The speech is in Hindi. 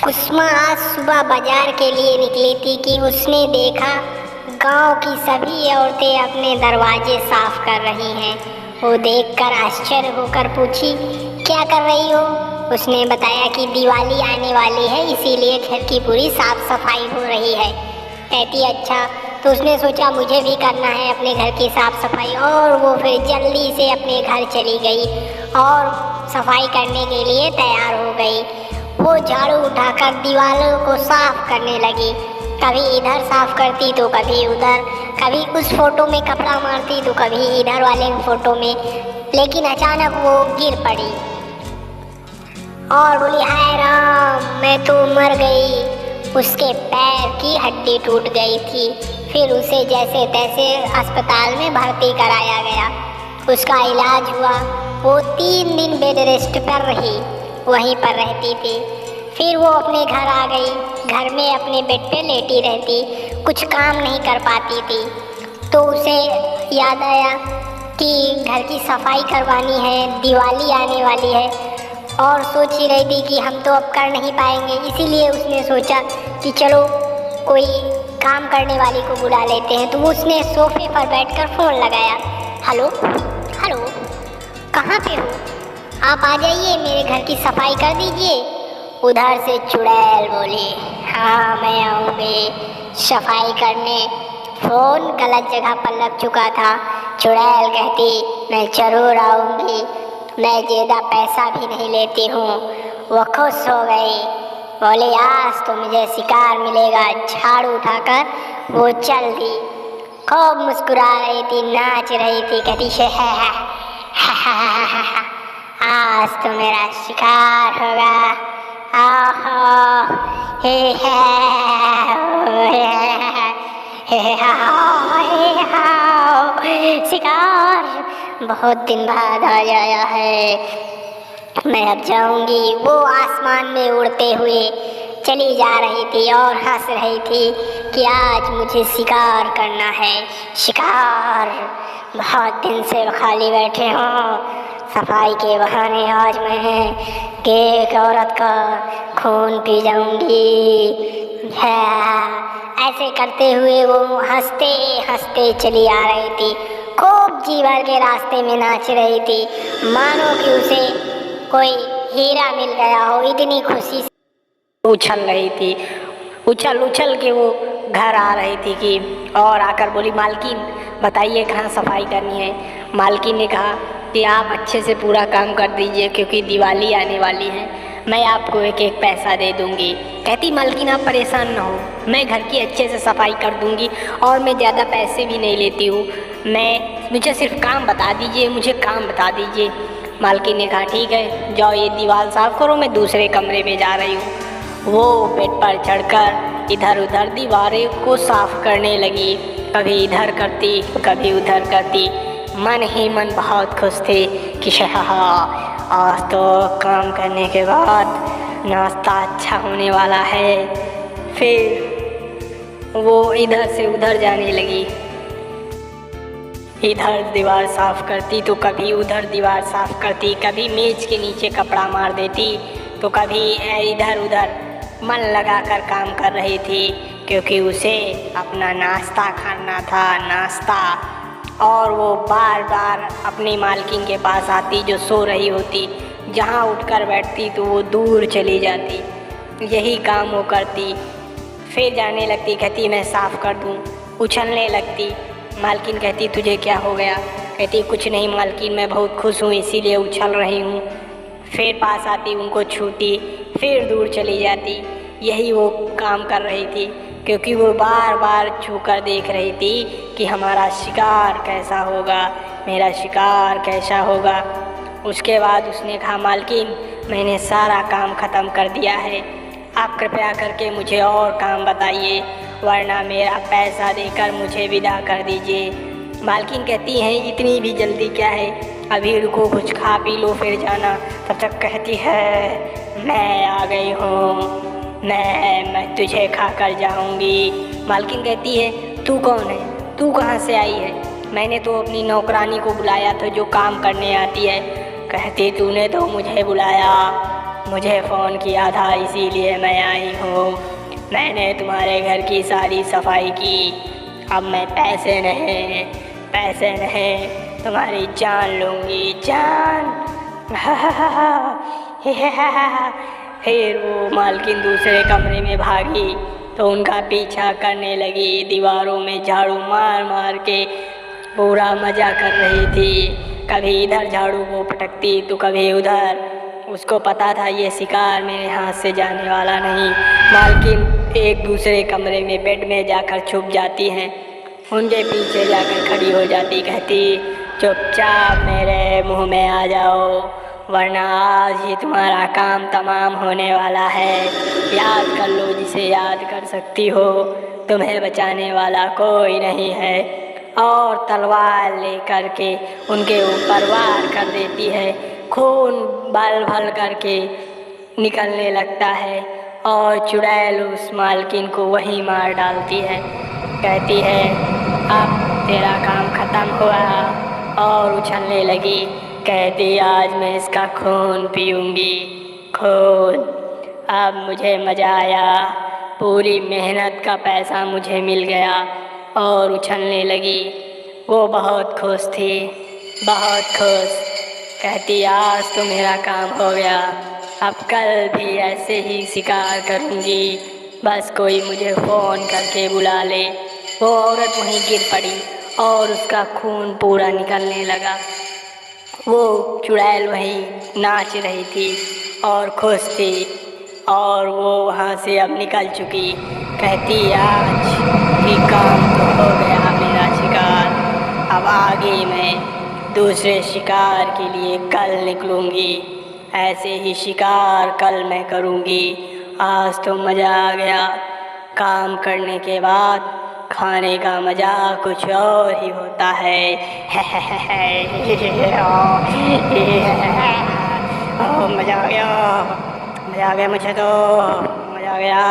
कुसुमा आज सुबह बाजार के लिए निकली थी कि उसने देखा गांव की सभी औरतें अपने दरवाजे साफ कर रही हैं। वो देखकर आश्चर्य होकर पूछी, क्या कर रही हो? उसने बताया कि दिवाली आने वाली है, इसीलिए घर की पूरी साफ सफाई हो रही है। कहती अच्छा, तो उसने सोचा मुझे भी करना है अपने घर की साफ सफाई, और वो फिर जल्दी से अपने घर चली गई और सफाई करने के लिए तैयार हो गई। वो झाड़ू उठाकर दीवारों को साफ करने लगी। कभी इधर साफ करती तो कभी उधर, कभी उस फोटो में कपड़ा मारती तो कभी इधर वाले फोटो में। लेकिन अचानक वो गिर पड़ी और बोली, हाय राम, मैं तो मर गई। उसके पैर की हड्डी टूट गई थी। फिर उसे जैसे तैसे अस्पताल में भर्ती कराया गया। उसका इलाज हुआ। वो 3 दिन बेड रेस्ट पर रही, वहीं पर रहती थी। फिर वो अपने घर आ गई। घर में अपने बेड पे लेटी रहती, कुछ काम नहीं कर पाती थी। तो उसे याद आया कि घर की सफाई करवानी है, दिवाली आने वाली है, और सोच ही रही थी कि हम तो अब कर नहीं पाएंगे। इसीलिए उसने सोचा कि चलो कोई काम करने वाली को बुला लेते हैं। तो उसने सोफे पर बैठकर फ़ोन लगाया। हेलो हेलो, कहाँ पे हो? आप आ जाइए, मेरे घर की सफाई कर दीजिए। उधर से चुड़ैल बोली, हाँ मैं आऊँगी सफाई करने। फ़ोन गलत जगह पर लग चुका था। चुड़ैल कहती, मैं ज़रूर आऊँगी, मैं ज़्यादा पैसा भी नहीं लेती हूँ। वो खुश हो गई, बोली आज तो मुझे शिकार मिलेगा। झाड़ू उठाकर वो चल दी। खूब मुस्कुरा रही थी, नाच रही थी, कहती है आज तो मेरा शिकार होगा। शिकार बहुत दिन बाद आया है, मैं अब जाऊंगी। वो आसमान में उड़ते हुए चली जा रही थी और हंस रही थी कि आज मुझे शिकार करना है। शिकार, बहुत दिन से खाली बैठे हों, सफाई के बहाने आज मैं एक औरत का खून पी जाऊंगी। ऐसे करते हुए वो हंसते हंसते चली आ रही थी। खूब जीवन के रास्ते में नाच रही थी, मानो कि उसे कोई हीरा मिल गया हो। इतनी खुशी से उछल रही थी, उछल उछल के वो घर आ रही थी कि और आकर बोली, मालकिन बताइए कहाँ सफाई करनी है। मालकिन ने कहा कि आप अच्छे से पूरा काम कर दीजिए, क्योंकि दिवाली आने वाली है, मैं आपको एक एक पैसा दे दूँगी। कहती, मालकिन आप परेशान ना हो, मैं घर की अच्छे से सफाई कर दूँगी और मैं ज़्यादा पैसे भी नहीं लेती हूँ। मुझे सिर्फ काम बता दीजिए, मुझे काम बता दीजिए। मालकिन ने कहा ठीक है, जाओ ये दीवार साफ़ करो, मैं दूसरे कमरे में जा रही हूँ। वो बेड पर चढ़कर इधर उधर दीवारें को साफ करने लगी। कभी इधर करती, कभी उधर करती। मन ही मन बहुत खुश थे कि आज तो काम करने के बाद नाश्ता अच्छा होने वाला है। फिर वो इधर से उधर जाने लगी। इधर दीवार साफ़ करती तो कभी उधर दीवार साफ़ करती, कभी मेज़ के नीचे कपड़ा मार देती तो कभी इधर उधर मन लगाकर काम कर रही थी, क्योंकि उसे अपना नाश्ता खाना था, नाश्ता। और वो बार बार अपनी मालकिन के पास आती जो सो रही होती। जहाँ उठकर बैठती तो वो दूर चली जाती। यही काम वो करती। फिर जाने लगती, कहती मैं साफ़ कर दूँ। उछलने लगती। मालकिन कहती तुझे क्या हो गया? कहती कुछ नहीं मालकिन, मैं बहुत खुश हूँ इसीलिए उछल रही हूँ। फिर पास आती, उनको छूती, फिर दूर चली जाती। यही वो काम कर रही थी, क्योंकि वो बार बार छू कर देख रही थी कि हमारा शिकार कैसा होगा, मेरा शिकार कैसा होगा। उसके बाद उसने कहा, मालकिन मैंने सारा काम ख़त्म कर दिया है, आप कृपया करके मुझे और काम बताइए, वरना मेरा पैसा देकर मुझे विदा कर दीजिए। मालकिन कहती हैं इतनी भी जल्दी क्या है, अभी रुको, कुछ खा पी लो फिर जाना। तब तक कहती है मैं आ गई हूँ, मैं तुझे खा कर जाऊँगी। मालकिन कहती है तू कौन है, तू कहाँ से आई है? मैंने तो अपनी नौकरानी को बुलाया था जो काम करने आती है। कहती तूने तो मुझे बुलाया, मुझे फ़ोन किया था, इसीलिए मैं आई हूँ। मैंने तुम्हारे घर की सारी सफाई की। अब मैं पैसे नहीं तुम्हारी जान लूँगी, जान। फिर वो मालकिन दूसरे कमरे में भागी तो उनका पीछा करने लगी। दीवारों में झाड़ू मार मार के पूरा मज़ा कर रही थी। कभी इधर झाड़ू को पटकती तो कभी उधर। उसको पता था ये शिकार मेरे हाथ से जाने वाला नहीं। मालकिन एक दूसरे कमरे में बेड में जाकर छुप जाती हैं। उनके पीछे जाकर खड़ी हो जाती, कहती, चुपचाप मेरे मुंह में आ जाओ, वरना आज ही तुम्हारा काम तमाम होने वाला है। याद कर लो जिसे याद कर सकती हो, तुम्हें बचाने वाला कोई नहीं है। और तलवार लेकर के उनके ऊपर वार कर देती है। खून बल भल करके निकलने लगता है और चुड़ैल उस मालकिन को वहीं मार डालती है। कहती है, अब तेरा काम ख़त्म हुआ, और उछलने लगी। कहती, आज मैं इसका खून पीऊँगी, खून। अब मुझे मज़ा आया, पूरी मेहनत का पैसा मुझे मिल गया। और उछलने लगी। वो बहुत खुश थी, बहुत खुश। कहती, आज तो मेरा काम हो गया, अब कल भी ऐसे ही शिकार करूँगी, बस कोई मुझे फ़ोन करके बुला ले। वो औरत वहीं गिर पड़ी और उसका खून पूरा निकलने लगा। वो चुड़ैल वहीं नाच रही थी और खुश थी, और वो वहाँ से अब निकल चुकी। कहती, आज ही काम तो हो गया मेरा शिकार, अब आगे मैं दूसरे शिकार के लिए कल निकलूँगी। ऐसे ही शिकार कल मैं करूँगी। आज तो मज़ा आ गया। काम करने के बाद खाने का मज़ा कुछ और ही होता है। मज़ा आ गया मुझे तो, मज़ा आ गया।